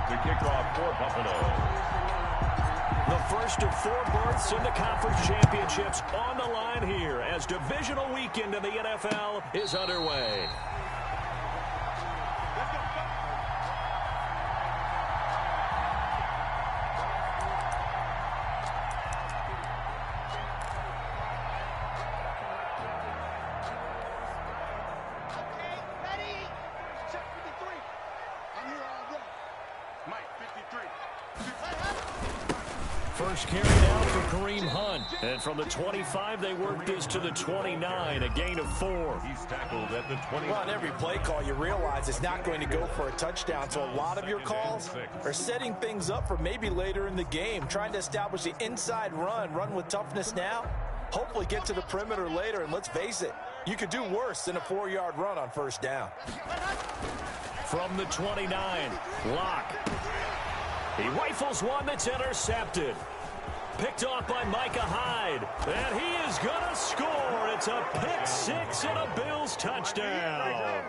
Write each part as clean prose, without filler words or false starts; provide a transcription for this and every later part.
To kick off for Buffalo. The first of 4 berths in the conference championships on the line here as divisional weekend in the NFL is underway. First carry out for Kareem Hunt. And from the 25, they worked this to the 29, a gain of 4. He's tackled at the 20. Well, on every play call, you realize it's not going to go for a touchdown. So a lot of your calls are setting things up for maybe later in the game, trying to establish the inside run with toughness now, hopefully get to the perimeter later. And let's face it, you could do worse than a 4-yard run on first down. From the 29, Locke. He rifles one that's intercepted. Picked off by Micah Hyde. And he is going to score. It's a pick 6 and a Bills touchdown.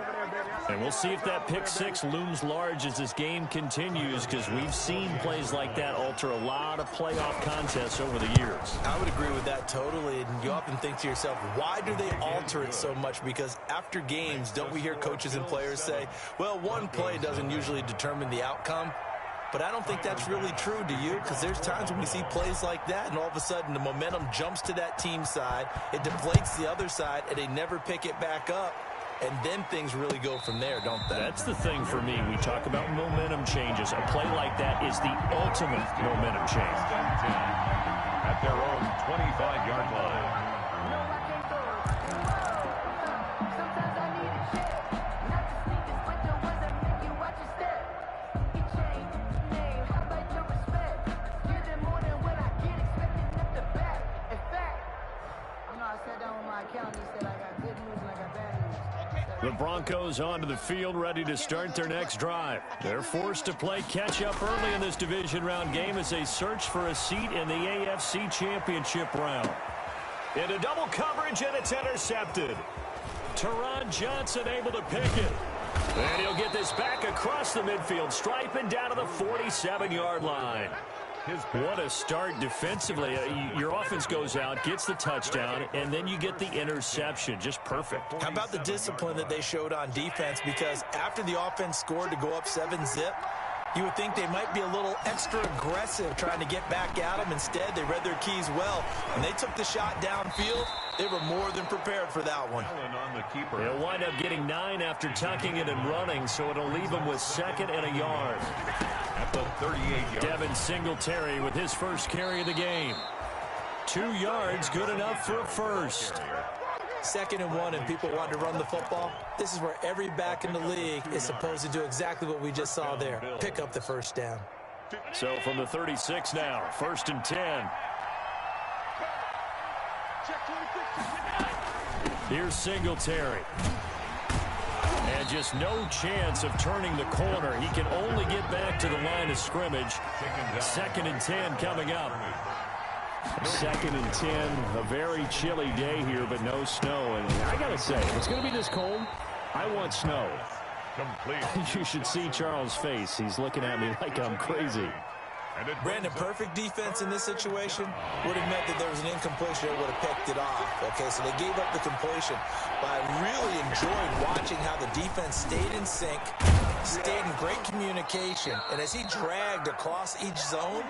And we'll see if that pick 6 looms large as this game continues, because we've seen plays like that alter a lot of playoff contests over the years. I would agree with that totally. And you often think to yourself, why do they alter it so much? Because after games, don't we hear coaches and players say, well, one play doesn't usually determine the outcome? But I don't think that's really true, do you? Because there's times when we see plays like that, and all of a sudden the momentum jumps to that team side, it deflates the other side, and they never pick it back up. And then things really go from there, don't they? That's the thing for me. We talk about momentum changes. A play like that is the ultimate momentum change. At their own 25-yard line. The Broncos onto the field, ready to start their next drive. They're forced to play catch-up early in this division round game as they search for a seat in the AFC Championship round. Into double coverage, and it's intercepted. Teron Johnson able to pick it. And he'll get this back across the midfield stripe and down to the 47-yard line. What a start defensively. Your offense goes out, gets the touchdown, and then you get the interception. Just perfect. How about the discipline that they showed on defense? Because after the offense scored to go up 7-zip, you would think they might be a little extra aggressive trying to get back at them. Instead, they read their keys well. When they took the shot downfield, they were more than prepared for that one. They'll wind up getting 9 after tucking it and running, so it'll leave them with 2nd and a yard. At the 38-yard. Devin Singletary with his first carry of the game. 2 yards, good enough for a first. 2nd and 1, and people want to run the football. This is where every back in the league is supposed to do exactly what we just saw there. Pick up the first down. So from the 36 now, 1st and 10. Here's Singletary. And just no chance of turning the corner. He can only get back to the line of scrimmage. 2nd and 10 coming up. 2nd and 10, a very chilly day here, but no snow. And I got to say, if it's going to be this cold, I want snow. Complete. You should see Charles' face. He's looking at me like I'm crazy. Brandon, perfect defense in this situation would have meant that there was an incompletion that would have picked it off. Okay, so they gave up the completion. But I really enjoyed watching how the defense stayed in sync, stayed in great communication. And as he dragged across each zone,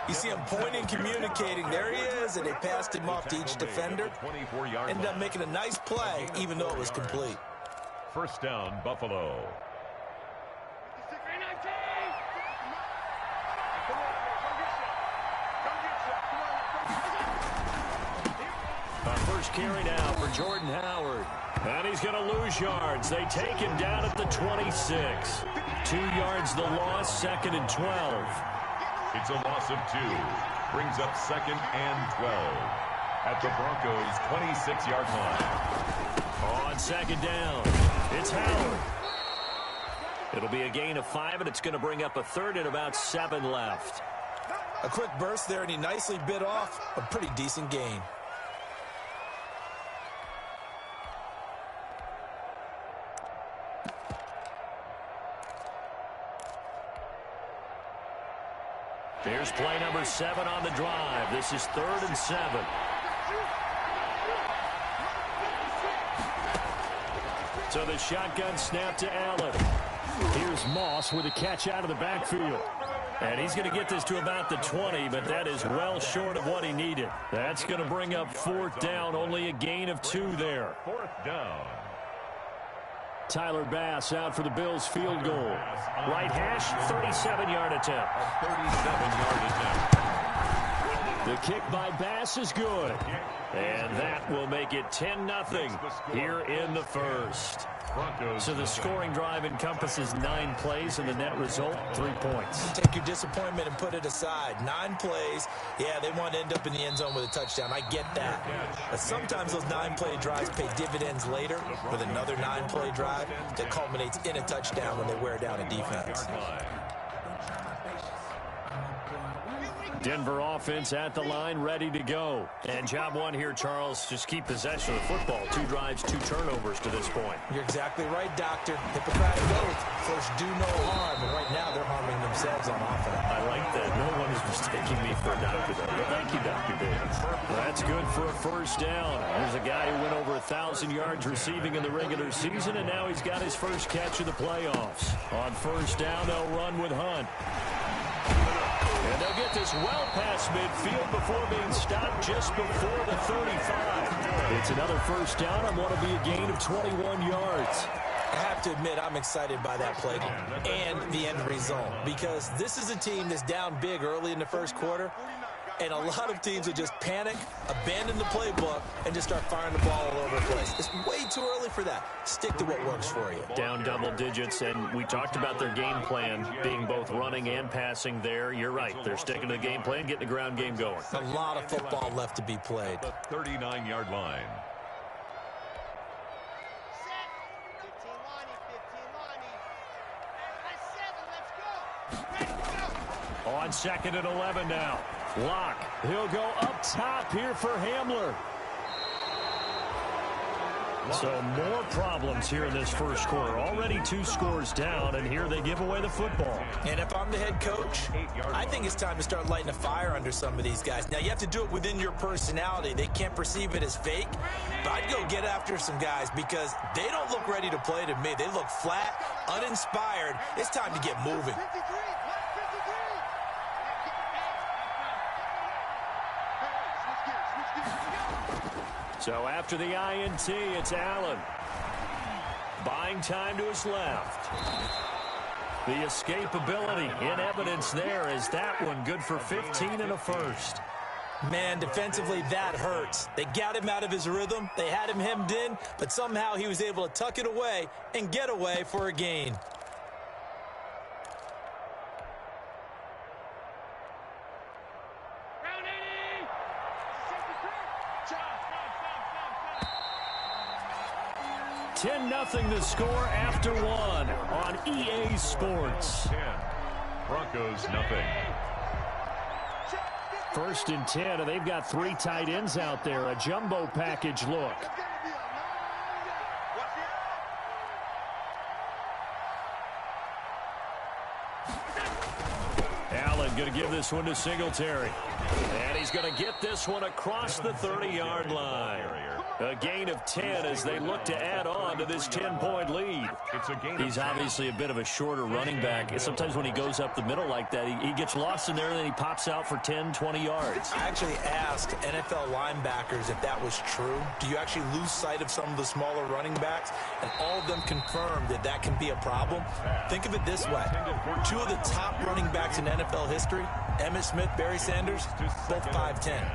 you see him pointing, communicating. There he is, and they passed him off to each defender. Ended up making a nice play, even though it was complete. First down, Buffalo. First carry now for Jordan Howard. And he's going to lose yards. They take him down at the 26. 2 yards the loss, 2nd and 12. It's a loss of 2. Brings up 2nd and 12. At the Broncos' 26-yard line. On 2nd down, it's Howard. It'll be a gain of 5, and it's going to bring up a 3rd and about 7 left. A quick burst there, and he nicely bit off a pretty decent gain. Here's play number 7 on the drive. This is 3rd and 7. So the shotgun snap to Allen. Here's Moss with a catch out of the backfield. And he's going to get this to about the 20, but that is well short of what he needed. That's going to bring up 4th down, only a gain of 2 there. 4th down. Tyler Bass out for the Bills field goal. Right hash, 37-yard attempt. The kick by Bass is good. And that will make it 10-0 here in the first. So the scoring drive encompasses 9 plays, and the net result, 3 points. Take your disappointment and put it aside. 9 plays, yeah, they want to end up in the end zone with a touchdown. I get that. But sometimes those 9-play drives pay dividends later with another 9-play drive that culminates in a touchdown when they wear down a defense. Denver offense at the line, ready to go. And job 1 here, Charles, just keep possession of the football. 2 drives, 2 turnovers to this point. You're exactly right, Doctor. Hippocratic oath. First, do no harm. And right now, they're harming themselves on offense. I like that. No one is mistaking me for a doctor, though. But thank you, Dr. Davis. That's good for a first down. There's a guy who went over 1,000 yards receiving in the regular season, and now he's got his first catch of the playoffs. On first down, they'll run with Hunt. And they'll get this well past midfield before being stopped just before the 35. It's another first down on what will be a gain of 21 yards. I have to admit, I'm excited by that play and the end result, because this is a team that's down big early in the first quarter, and a lot of teams will just panic, abandon the playbook, and just start firing the ball all over the place. It's way too early for that. Stick to what works for you. Down double digits, and we talked about their game plan being both running and passing there. You're right. They're sticking to the game plan, getting the ground game going. A lot of football left to be played. The 39-yard line. On 2nd and 11 now. Lock. He'll go up top here for Hamler. So more problems here in this first quarter. Already 2 scores down, and here they give away the football. And if I'm the head coach, I think it's time to start lighting a fire under some of these guys. Now, you have to do it within your personality. They can't perceive it as fake. But I'd go get after some guys because they don't look ready to play to me. They look flat, uninspired. It's time to get moving. So after the INT, it's Allen. Buying time to his left. The escapability in evidence there. Is that one good for 15 and a first? Man, defensively, that hurts. They got him out of his rhythm. They had him hemmed in, but somehow he was able to tuck it away and get away for a gain. Nothing the score after 1 on EA Sports. 10. Broncos nothing. 1st and 10, and they've got 3 tight ends out there. A jumbo package look. Allen going to give this one to Singletary. And he's going to get this one across the 30-yard line. A gain of 10 as they look to add on to this 10-point lead. He's obviously a bit of a shorter running back. Sometimes when he goes up the middle like that, he gets lost in there and then he pops out for 10, 20 yards. I actually asked NFL linebackers if that was true. Do you actually lose sight of some of the smaller running backs? And all of them confirmed that that can be a problem. Think of it this way. 2 of the top running backs in NFL history, Emmitt Smith, Barry Sanders, both 5'10".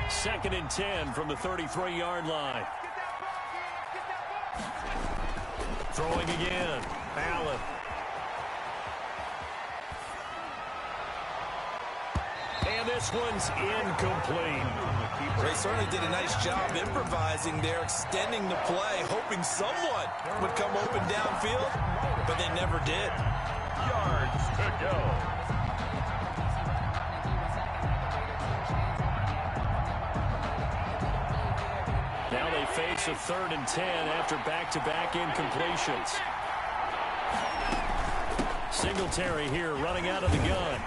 2nd and 10 from the 33-yard line. Throwing again. Allen. And this one's incomplete. They certainly did a nice job improvising there, extending the play, hoping someone would come open downfield, but they never did. Yards to go. Now they face a 3rd and 10 after back-to-back incompletions. Singletary here running out of the gun.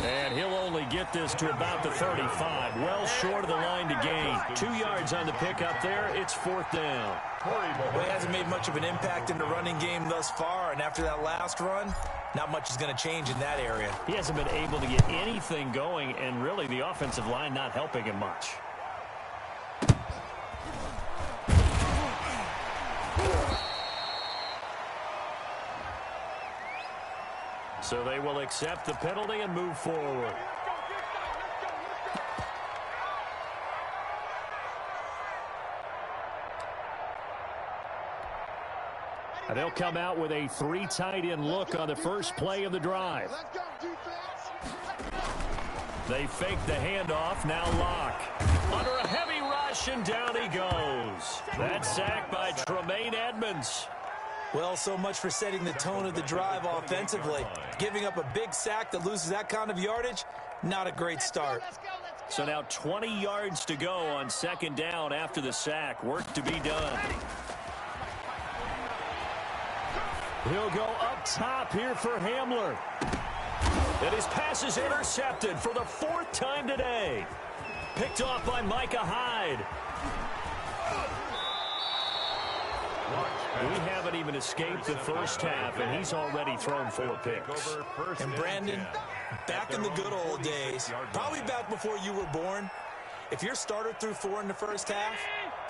And he'll only get this to about the 35. Well short of the line to gain. 2 yards on the pickup there. It's 4th down. Well, he hasn't made much of an impact in the running game thus far, and after that last run, not much is going to change in that area. He hasn't been able to get anything going, and really the offensive line not helping him much. So they will accept the penalty and move forward. And they'll come out with a 3 tight end look on the first play of the drive. They fake the handoff, now Locke. Under a heavy rush, and down he goes. That sack by Tremaine Edmonds. Well, so much for setting the tone of the drive offensively. Giving up a big sack that loses that kind of yardage, not a great start. So now 20 yards to go on 2nd down after the sack. Work to be done. He'll go up top here for Hamler. And his pass is intercepted for the 4th time today. Picked off by Micah Hyde. We haven't even escaped the first half, and he's already thrown 4 picks. And Brandon, back in the good old days, probably back before you were born, if your starter threw 4 in the first half,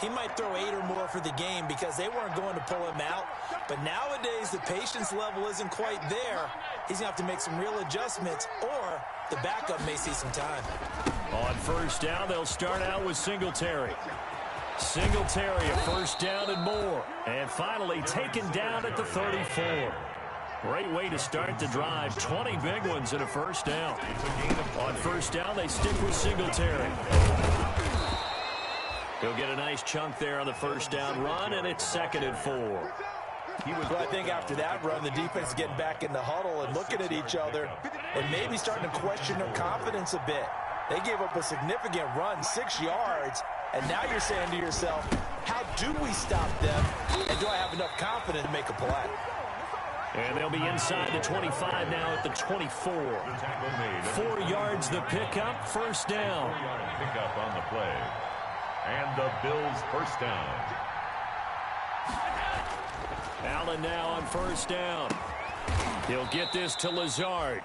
he might throw 8 or more for the game because they weren't going to pull him out. But nowadays, the patience level isn't quite there. He's going to have to make some real adjustments, or the backup may see some time. On 1st down, they'll start out with Singletary. Singletary, a 1st down and more. And finally taken down at the 34. Great way to start the drive. 20 big ones in a 1st down. On 1st down, they stick with Singletary. He'll get a nice chunk there on the 1st down run, and it's 2nd and 4. Well, I think after that run, the defense is getting back in the huddle and looking at each other and maybe starting to question their confidence a bit. They gave up a significant run, 6 yards, and now you're saying to yourself, how do we stop them, and do I have enough confidence to make a play? And they'll be inside the 25 now at the 24. 4 yards the pickup, 1st down. Pickup on the play. And the Bills' 1st down. Allen now on 1st down. He'll get this to Lazard.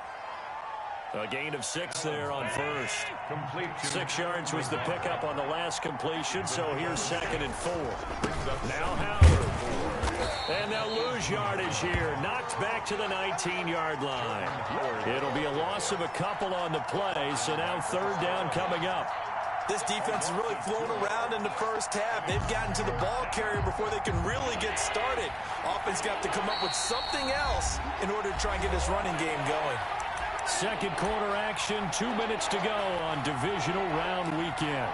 A gain of 6 there on 1st. 6 yards was the pickup on the last completion, so here's 2nd and 4. Now Howard. And they'll lose yardage here. Knocked back to the 19-yard line. It'll be a loss of a couple on the play, so now 3rd down coming up. This defense has really flown around in the first half. They've gotten to the ball carrier before they can really get started. Offense got to come up with something else in order to try and get this running game going. 2nd quarter action, 2 minutes to go on divisional round weekend.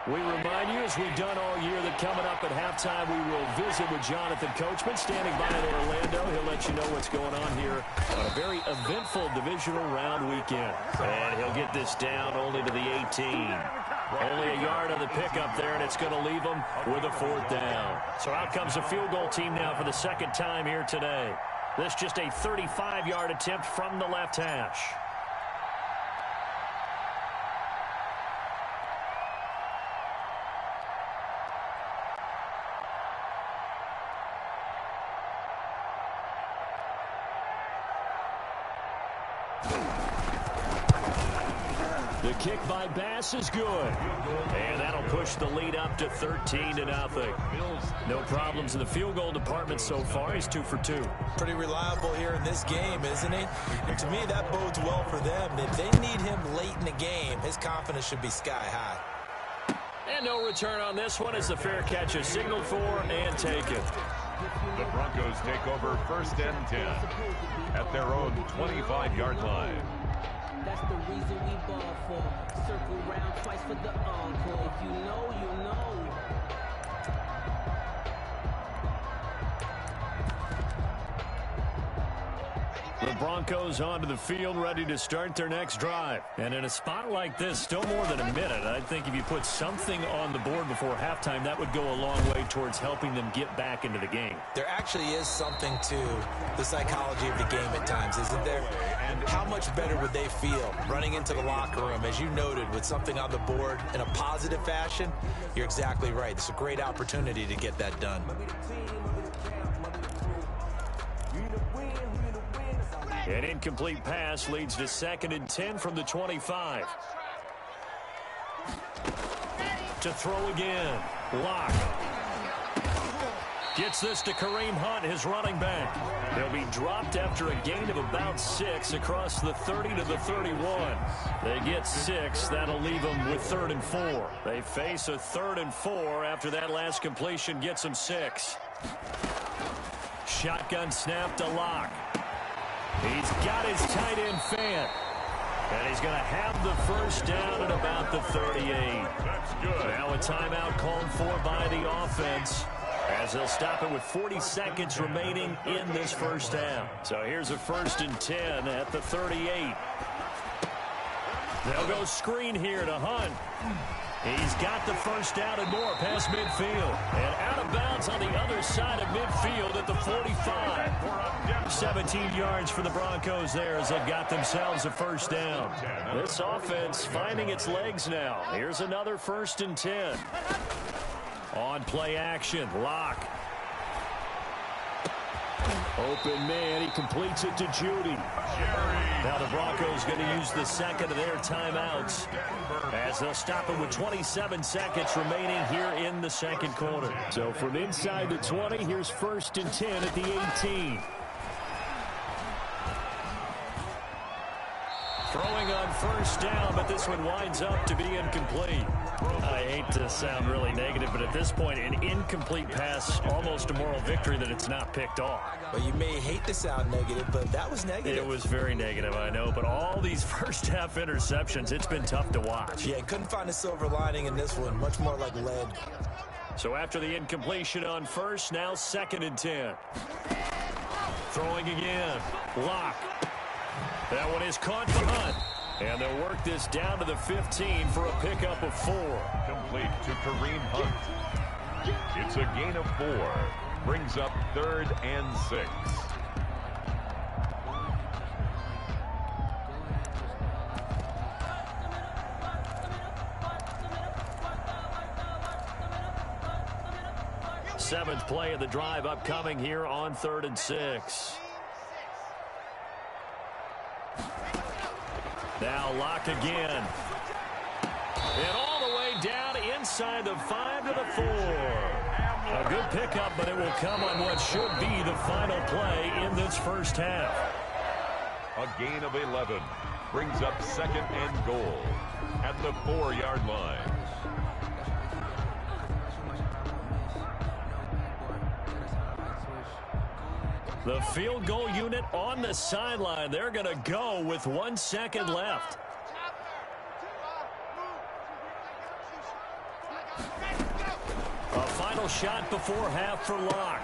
We remind you, as we've done all year, that coming up at halftime, we will visit with Jonathan Coachman, standing by in Orlando. He'll let you know what's going on here on a very eventful divisional round weekend. And he'll get this down only to the 18. Only a yard on the pickup there, and it's going to leave them with a 4th down. So out comes a field goal team now for the 2nd time here today. This just a 35-yard attempt from the left hash. The kick by Bass is good. And that'll push the lead up to 13-0. No problems in the field goal department so far. He's 2 for 2. Pretty reliable here in this game, isn't he? And to me, that bodes well for them. If they need him late in the game, his confidence should be sky high. And no return on this one as the fair catch is signaled for and taken. The Broncos take over 1st and 10 at their own 25-yard line. That's the reason we ball for. Circle round twice for the encore. If you know, you know. The Broncos onto the field, ready to start their next drive. And in a spot like this, still more than a minute, I think if you put something on the board before halftime, that would go a long way towards helping them get back into the game. There actually is something to the psychology of the game at times, isn't there? And how much better would they feel running into the locker room, as you noted, with something on the board in a positive fashion? You're exactly right. It's a great opportunity to get that done. An incomplete pass leads to 2nd and 10 from the 25. To throw again. Lock. Gets this to Kareem Hunt, his running back. He'll be dropped after a gain of about 6 across the 30 to the 31. They get 6. That'll leave them with 3rd and 4. They face a 3rd and 4 after that last completion gets them 6. Shotgun snap to Lock. He's got his tight end Fant. And he's going to have the first down at about the 38. That's good. Now a timeout called for by the offense, as they'll stop it with 40 seconds remaining in this first half. So here's a 1st and 10 at the 38. They'll go screen here to Hunt. He's got the first down and more past midfield. And out of bounds on the other side of midfield at the 45. 17 yards for the Broncos there as they've got themselves a first down. This offense finding its legs now. Here's another 1st and 10. On play action, Lock. Open man, he completes it to Judy. Now the Broncos going to use the second of their timeouts as they'll stop it with 27 seconds remaining here in the second quarter. So from inside the 20, here's 1st and 10 at the 18. Throwing on first down, but this one winds up to be incomplete. I hate to sound really negative, but at this point, an incomplete pass, almost a moral victory that it's not picked off. Well, you may hate to sound negative, but that was negative. It was very negative, I know, but all these first half interceptions, it's been tough to watch. Yeah, couldn't find a silver lining in this one, much more like lead. So after the incompletion on first, now 2nd and 10. Throwing again, Lock. That one is caught for Hunt. And they'll work this down to the 15 for a pickup of 4. Complete to Kareem Hunt. It's a gain of 4. Brings up 3rd and 6. Seventh play of the drive upcoming here on 3rd and 6. Now Lock again. And all the way down inside the 5 to the 4. A good pickup, but it will come on what should be the final play in this first half. A gain of 11. Brings up 2nd and goal at the 4-yard line. The field goal unit on the sideline. They're going to go with 1 second left. A final shot before half for Lock.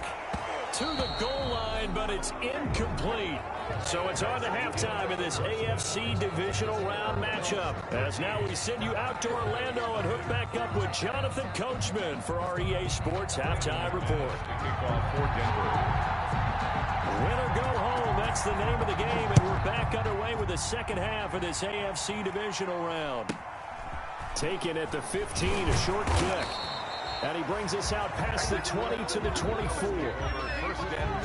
To the goal line, but it's incomplete. So it's on to halftime in this AFC divisional round matchup. As now we send you out to Orlando and hook back up with Jonathan Coachman for our EA Sports Halftime Report. Kickoff for Denver. Win or go home, that's the name of the game, and we're back underway with the second half of this AFC divisional round. Taken at the 15, a short kick. And he brings us out past the 20 to the 24. 1st and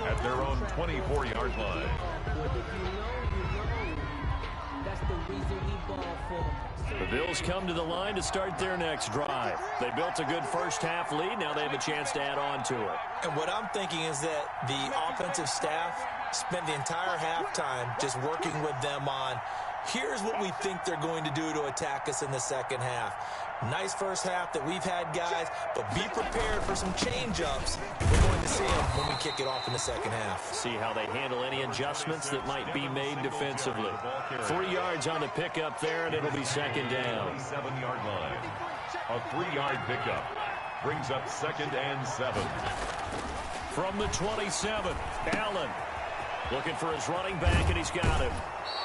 10 at their own 24-yard line. That's the reason we ball for. The Bills come to the line to start their next drive. They built a good first half lead. Now they have a chance to add on to it. And what I'm thinking is that the offensive staff spent the entire halftime just working with them on, here's what we think they're going to do to attack us in the second half. Nice first half that we've had, guys, but be prepared for some change-ups. We're going to see them when we kick it off in the second half. See how they handle any adjustments that might be made defensively. 3 yards on the pickup there, and it'll be second down. 7-yard line. A 3-yard pickup. Brings up 2nd and 7. From the 27, Allen. Looking for his running back, and he's got him.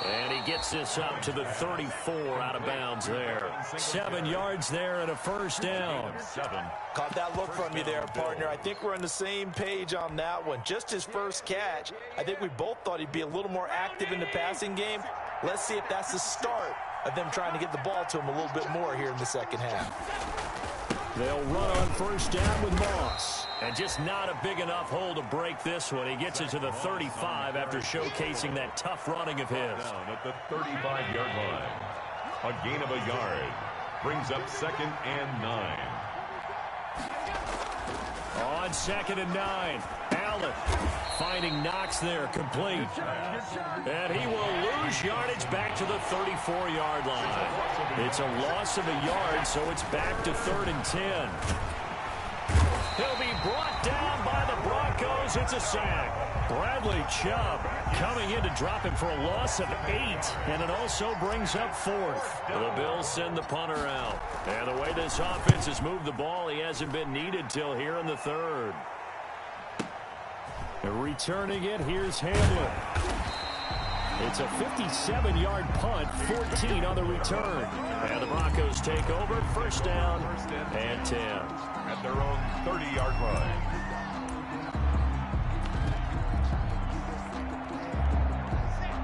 And he gets this up to the 34 out of bounds there. 7 yards there and a first down. Caught that look from you there, partner. I think we're on the same page on that one. Just his first catch. I think we both thought he'd be a little more active in the passing game. Let's see if that's the start of them trying to get the ball to him a little bit more here in the second half. They'll run on first down with Moss. And just not a big enough hole to break this one. He gets it to the 35 after showcasing that tough running of his. Down at the 35-yard line. A gain of a yard. Brings up 2nd and 9. On 2nd and 9. Allen finding Knox there, complete. And he will lose yardage back to the 34-yard line. It's a loss of a yard, so it's back to 3rd and 10. He'll be brought down by the Broncos. It's a sack. Bradley Chubb coming in to drop him for a loss of 8. And it also brings up 4th. The Bills send the punter out. And the way this offense has moved the ball, he hasn't been needed till here in the 3rd. Returning it, here's Hamlin. It's a 57-yard punt, 14 on the return. And the Broncos take over, first down and 10. At their own 30-yard line.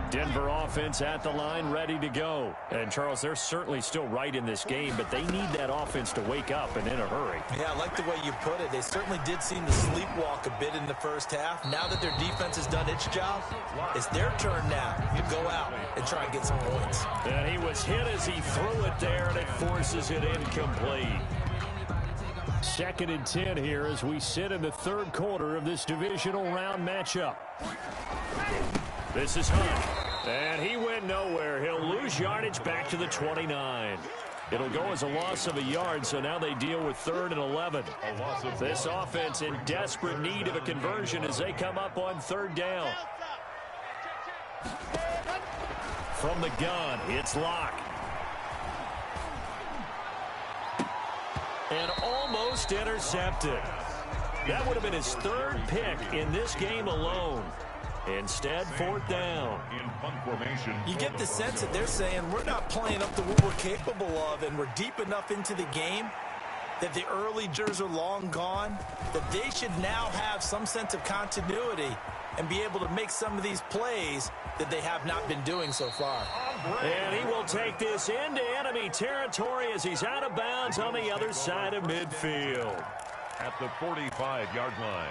Denver offense at the line, ready to go. And, Charles, they're certainly still right in this game, but they need that offense to wake up and in a hurry. Yeah, I like the way you put it. They certainly did seem to sleepwalk a bit in the first half. Now that their defense has done its job, it's their turn now to go out and try and get some points. And he was hit as he threw it there, and it forces it incomplete. 2nd and 10 here as we sit in the 3rd quarter of this divisional round matchup. This is Hunt. And he went nowhere. He'll lose yardage back to the 29. It'll go as a loss of a yard, so now they deal with 3rd and 11. This offense in desperate need of a conversion as they come up on 3rd down. From the gun, it's Locke. And almost intercepted. That would have been his 3rd pick in this game alone. Instead, 4th down. In punt formation. You get the sense that they're saying we're not playing up to what we're capable of, and we're deep enough into the game that the early jers are long gone, that they should now have some sense of continuity and be able to make some of these plays that they have not been doing so far. And he will take this into enemy territory as he's out of bounds on the other side of midfield. At the 45-yard line.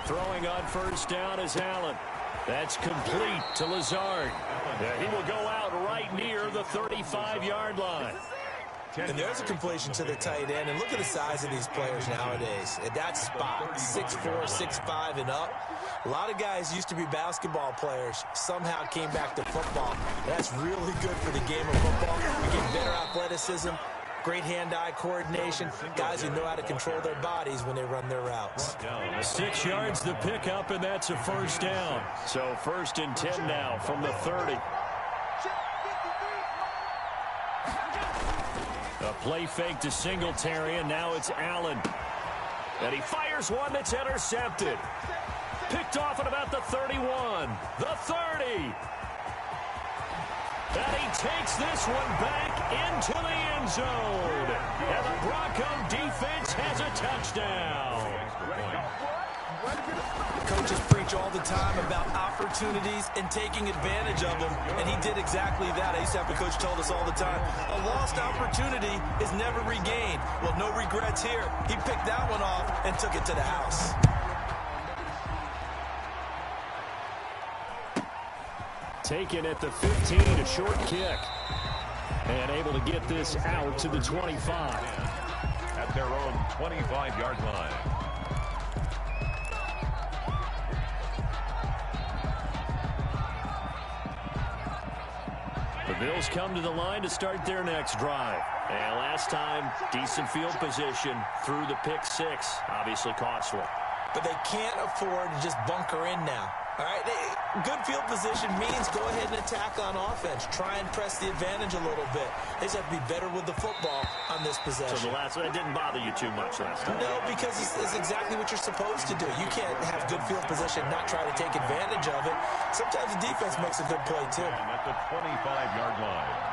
Throwing on first down is Allen. That's complete to Lazard. He will go out right near the 35-yard line. And there's a completion to the tight end. And look at the size of these players nowadays. At that spot, 6'4", 6'5", and up. A lot of guys used to be basketball players, somehow came back to football. And that's really good for the game of football. You get better athleticism, great hand-eye coordination, guys who know how to control their bodies when they run their routes. 6 yards the pickup, and that's a first down. So 1st and 10 now from the 30. A play fake to Singletary, and now it's Allen. And he fires one that's intercepted. Picked off at about the 31, the 30. And he takes this one back into the end zone. And the Bronco defense has a touchdown. Coaches preach all the time about opportunities and taking advantage of them, and he did exactly that. I used to have a coach told us all the time, a lost opportunity is never regained. Well, no regrets here. He picked that one off and took it to the house. Taken at the 15, a short kick. And able to get this out to the 25. At their own 25-yard line. The Bills come to the line to start their next drive. And last time, decent field position through the pick 6. Obviously costly. But they can't afford to just bunker in now. All right, good field position means go ahead and attack on offense. Try and press the advantage a little bit. They just have to be better with the football on this possession. So the last one, it didn't bother you too much last time? No, because it's exactly what you're supposed to do. You can't have good field position, not try to take advantage of it. Sometimes the defense makes a good play, too. At the 25-yard line.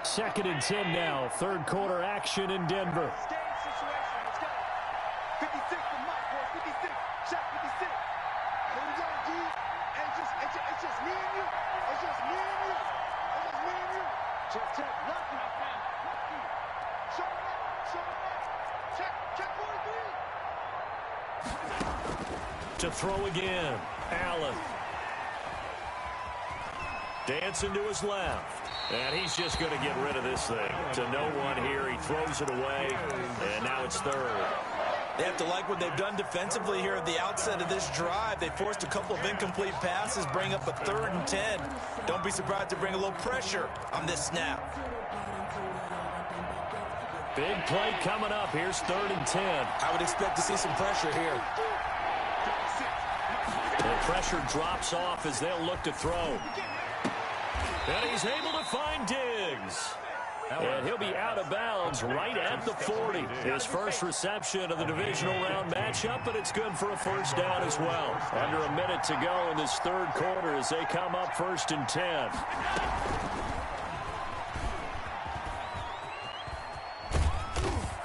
Second and 10 now. Third quarter action in Denver. To throw again. Allen. Dancing to his left. And he's just going to get rid of this thing. To no one here. He throws it away. And now it's third. They have to like what they've done defensively here at the outset of this drive. They forced a couple of incomplete passes, bring up a 3rd and 10. Don't be surprised to bring a little pressure on this snap. Big play coming up. Here's 3rd and 10. I would expect to see some pressure here. The pressure drops off as they'll look to throw. And he's able to find Diggs. And he'll be out of bounds right at the 40. His first reception of the divisional round matchup, but it's good for a first down as well. Under a minute to go in this third quarter as they come up 1st and 10.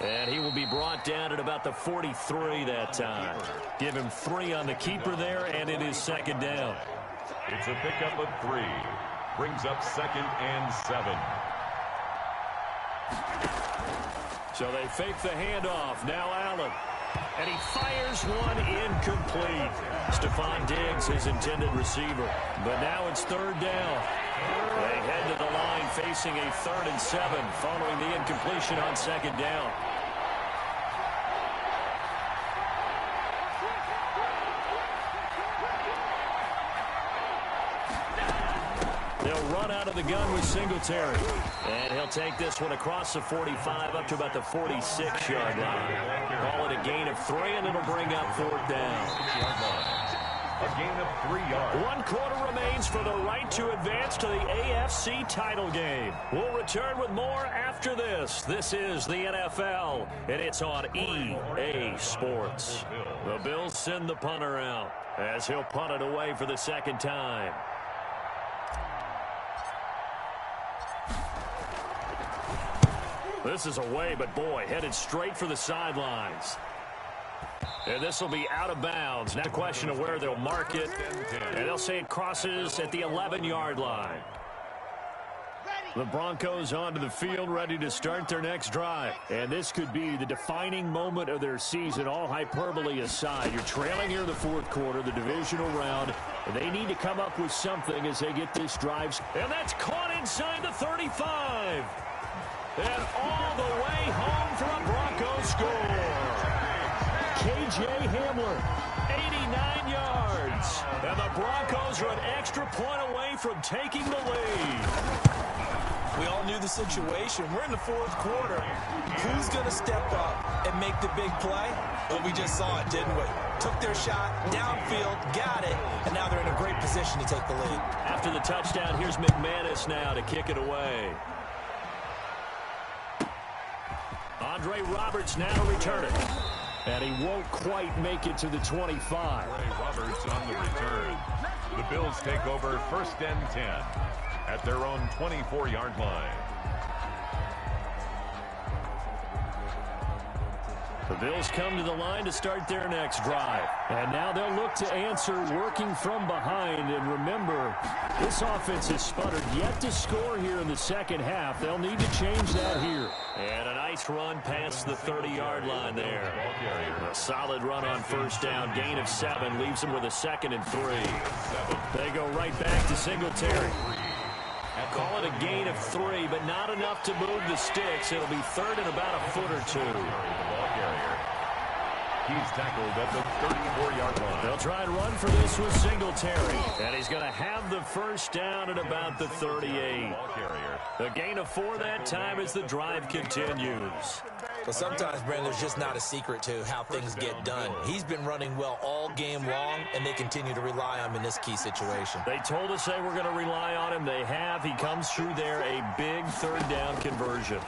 And he will be brought down at about the 43 that time. Give him 3 on the keeper there, and it is 2nd down. It's a pickup of 3. Brings up 2nd and 7. So they fake the handoff. Now Allen. And he fires one incomplete. Stephon Diggs, his intended receiver. But now it's 3rd down. They head to the line facing a 3rd and 7 following the incompletion on 2nd down. They'll run out of the gun with Singletary. And he'll take this one across the 45 up to about the 46-yard line. Call it a gain of 3, and it'll bring up 4th down. A gain of 3 yards. 1 quarter remains for the right to advance to the AFC title game. We'll return with more after this. This is the NFL, and it's on EA Sports. The Bills send the punter out as he'll punt it away for the 2nd time. This is away, but boy, headed straight for the sidelines. And this will be out of bounds. Now a question of where they'll mark it. And they'll say it crosses at the 11-yard line. The Broncos onto the field, ready to start their next drive. And this could be the defining moment of their season, all hyperbole aside. You're trailing here in the 4th quarter, the divisional round. They need to come up with something as they get this drive. And that's caught inside the 35. And all the way home for a Broncos score. K.J. Hamler, 89 yards. And the Broncos are an extra point away from taking the lead. We all knew the situation. We're in the 4th quarter. Who's going to step up and make the big play? Well, we just saw it, didn't we? Took their shot, downfield, got it, and now they're in a great position to take the lead. After the touchdown, here's McManus now to kick it away. Andre Roberts now to return it. And he won't quite make it to the 25. Andre Roberts on the return. The Bills take over 1st and 10 at their own 24-yard line. The Bills come to the line to start their next drive. And now they'll look to answer working from behind. And remember, this offense has sputtered yet to score here in the 2nd half. They'll need to change that here. And a nice run past the 30-yard line there. A solid run on 1st down. Gain of 7 leaves them with a 2nd and 3. They go right back to Singletary. Call it a gain of 3, but not enough to move the sticks. It'll be 3rd and about a foot or 2. He's tackled at the 34-yard line. They'll try and run for this with Singletary. And he's going to have the first down at about the 38. A gain of 4 that time as the drive continues. Well, sometimes, Brandon, there's just not a secret to how things get done. He's been running well all game long, and they continue to rely on him in this key situation. They told us they were going to rely on him. They have. He comes through there, a big third down conversion.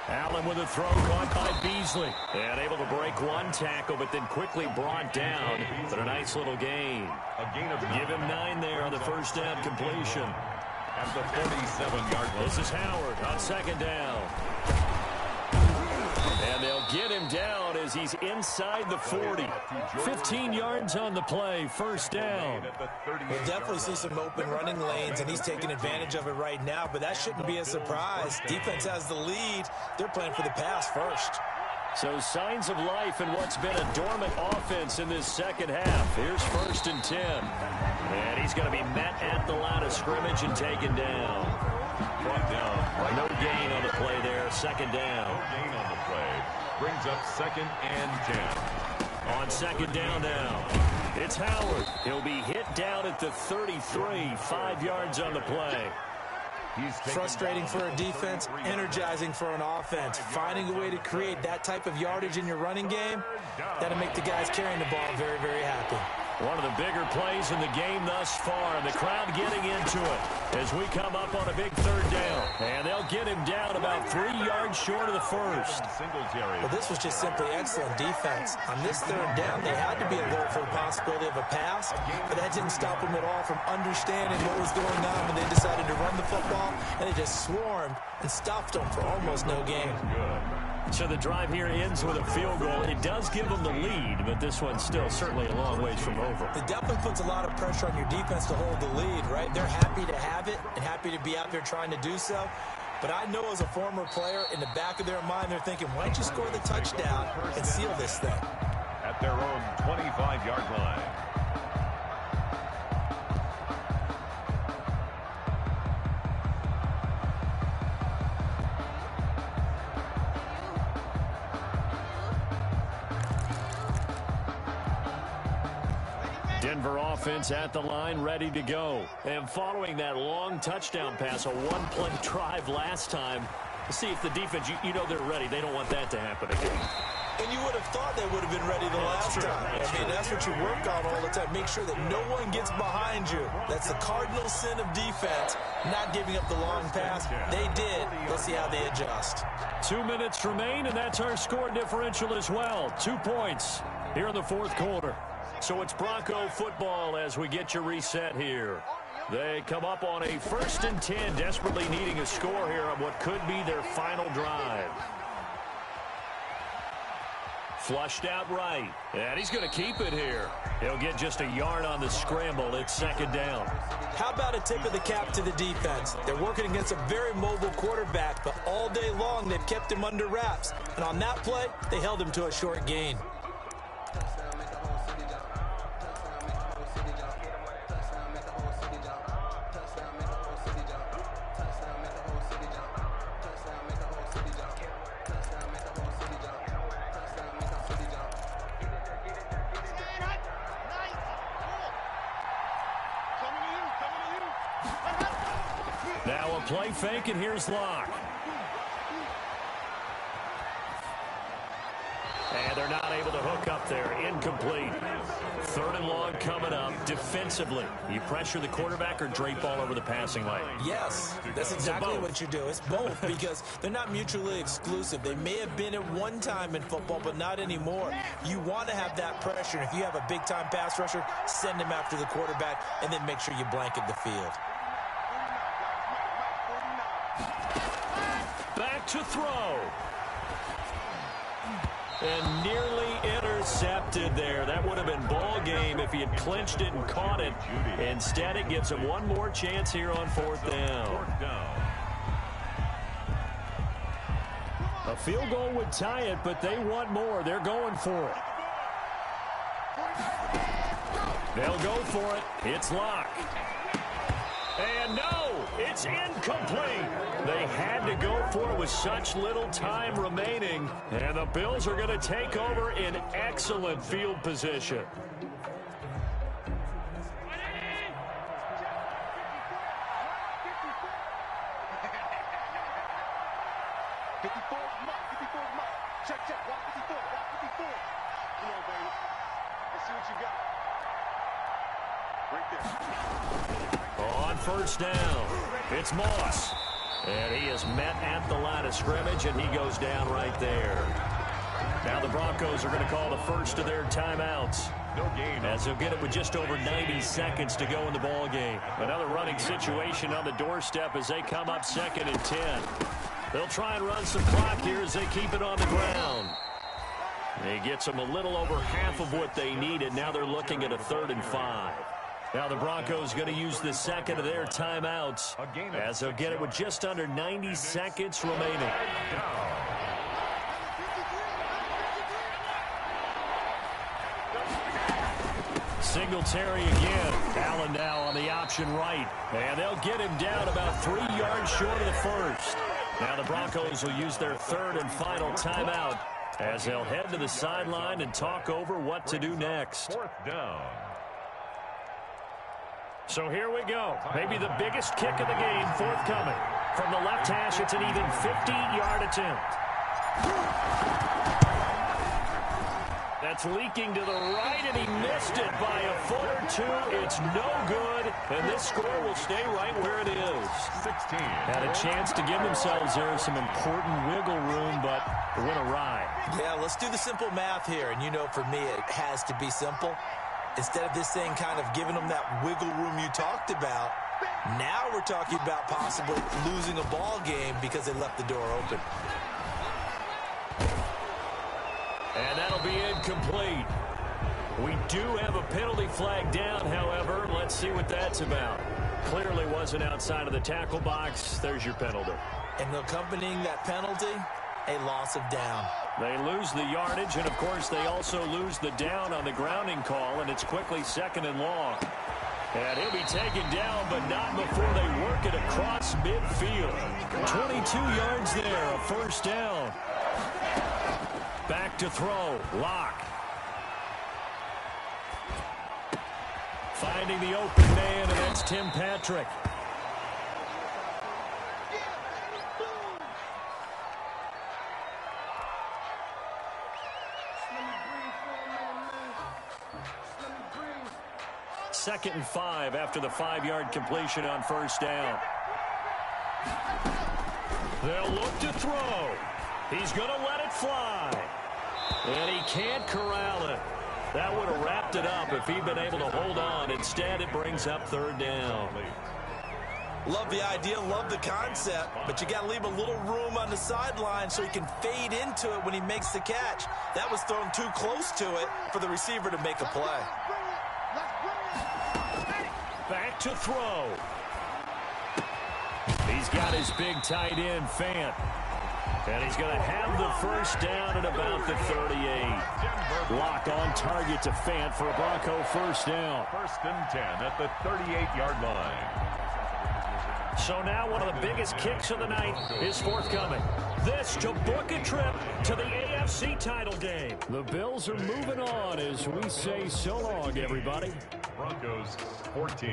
Allen with a throw caught by Beasley. And able to break one tackle, but then quickly brought down. But a nice little gain. Give him 9 there on the first down completion. At the 47-yard line. This is Howard on second down. And they'll get him down as he's inside the 40. 15 yards on the play, first down. We'll definitely see some open running lanes, and he's taking advantage of it right now, but that shouldn't be a surprise. Defense has the lead. They're playing for the pass first. So signs of life in what's been a dormant offense in this second half. Here's 1st and 10. And he's going to be met at the line of scrimmage and taken down. Brought down. No gain on the play there. Second down. No gain on the play. Brings up 2nd and 10. On second down now. It's Howard. He'll be hit down at the 33. 5 yards on the play. Frustrating for a defense, energizing for an offense. Finding a way to create that type of yardage in your running game, that'll make the guys carrying the ball very, very happy. One of the bigger plays in the game thus far, and the crowd getting into it as we come up on a big third down. And they'll get him down about 3 yards short of the first. Well, this was just simply excellent defense. On this third down, they had to be alert for the possibility of a pass, but that didn't stop them at all from understanding what was going on when they decided to run the football, and they just swarmed and stopped them for almost no gain. So the drive here ends with a field goal. It does give them the lead, but this one's still certainly a long ways from over. It definitely puts a lot of pressure on your defense to hold the lead, right? They're happy to have it and happy to be out there trying to do so. But I know as a former player, in the back of their mind, they're thinking, why don't you score the touchdown and seal this thing? At their own 25-yard line. Denver offense at the line, ready to go. And following that long touchdown pass, a one-play drive last time, to see if the defense, you know they're ready. They don't want that to happen again. And you would have thought they would have been ready the last time. I mean, that's what you work on all the time. Make sure that no one gets behind you. That's the cardinal sin of defense, not giving up the long pass. They did. Let's see how they adjust. 2 minutes remain, and that's our score differential as well. 2 points here in the fourth quarter. So it's Bronco football as we get you reset here. They come up on a 1st and 10, desperately needing a score here on what could be their final drive. Flushed out right, and he's going to keep it here. He'll get just a yard on the scramble. It's 2nd down. How about a tip of the cap to the defense? They're working against a very mobile quarterback, but all day long they've kept him under wraps. And on that play, they held him to a short gain. Now a play fake, and here's Locke. And they're not able to hook up there. Incomplete. 3rd and long coming up. Defensively, you pressure the quarterback or drape all over the passing lane? Yes, that's exactly what you do. It's both because they're not mutually exclusive. They may have been at one time in football, but not anymore. You want to have that pressure. And if you have a big-time pass rusher, send him after the quarterback and then make sure you blanket the field. Back to throw. And nearly intercepted there. That would have been ball game if he had clinched it and caught it. Instead, it gives him one more chance here on 4th down. A field goal would tie it, but they want more. They're going for it. They'll go for it. It's Locke. And no, it's incomplete. They had to go for it with such little time remaining. And the Bills are going to take over in excellent field position. On first down, it's Moss. And he is met at the line of scrimmage, and he goes down right there. Now the Broncos are going to call the first of their timeouts. No gain. As they'll get it with just over 90 seconds to go in the ball game. Another running situation on the doorstep as they come up 2nd and 10. They'll try and run some clock here as they keep it on the ground. He gets them a little over half of what they needed. Now they're looking at a 3rd and 5. Now the Broncos going to use the second of their timeouts as they'll get it with just under 90 seconds remaining. Singletary again. Allen now on the option right. And they'll get him down about 3 yards short of the first. Now the Broncos will use their 3rd and final timeout as they'll head to the sideline and talk over what to do next. 4th down. So here we go. Maybe the biggest kick of the game forthcoming. From the left hash, it's an even 50-yard attempt. That's leaking to the right, and he missed it by a foot or two. It's no good, and this score will stay right where it is. 16. Had a chance to give themselves there some important wiggle room, but it went awry. Yeah, let's do the simple math here, and you know for me it has to be simple. Instead of this thing kind of giving them that wiggle room you talked about, now we're talking about possibly losing a ball game because they left the door open. And that'll be incomplete. We do have a penalty flag down, however. Let's see what that's about. Clearly wasn't outside of the tackle box. There's your penalty. And accompanying that penalty, a loss of down. They lose the yardage, and, of course, they also lose the down on the grounding call, and it's quickly 2nd and long. And he'll be taken down, but not before they work it across midfield. 22 yards there, a 1st down. Back to throw, Locke. Finding the open man, and that's Tim Patrick. Second and 5 after the 5-yard completion on 1st down. They'll look to throw. He's going to let it fly. And he can't corral it. That would have wrapped it up if he'd been able to hold on. Instead, it brings up 3rd down. Love the idea, love the concept, but you got to leave a little room on the sideline so he can fade into it when he makes the catch. That was thrown too close to it for the receiver to make a play. Back to throw. He's got his big tight end, Fant. And he's going to have the 1st down at about the 38. Lock on target to Fant for a Bronco 1st down. 1st and 10 at the 38-yard line. So now one of the biggest kicks of the night is forthcoming. This to book a trip to the AFC title game. The Bills are moving on as we say so long, everybody. Broncos 14.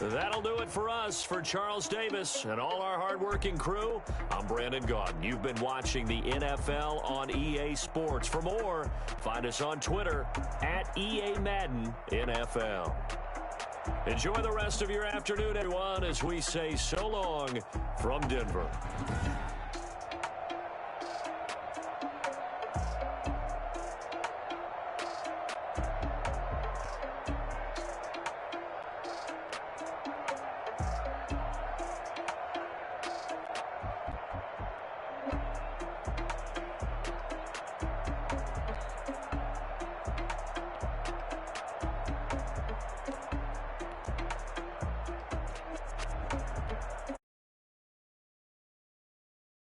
That'll do it for us. For Charles Davis and all our hardworking crew, I'm Brandon Gaudin. You've been watching the NFL on EA Sports. For more, find us on Twitter at EA Madden NFL. Enjoy the rest of your afternoon, everyone, as we say so long from Denver.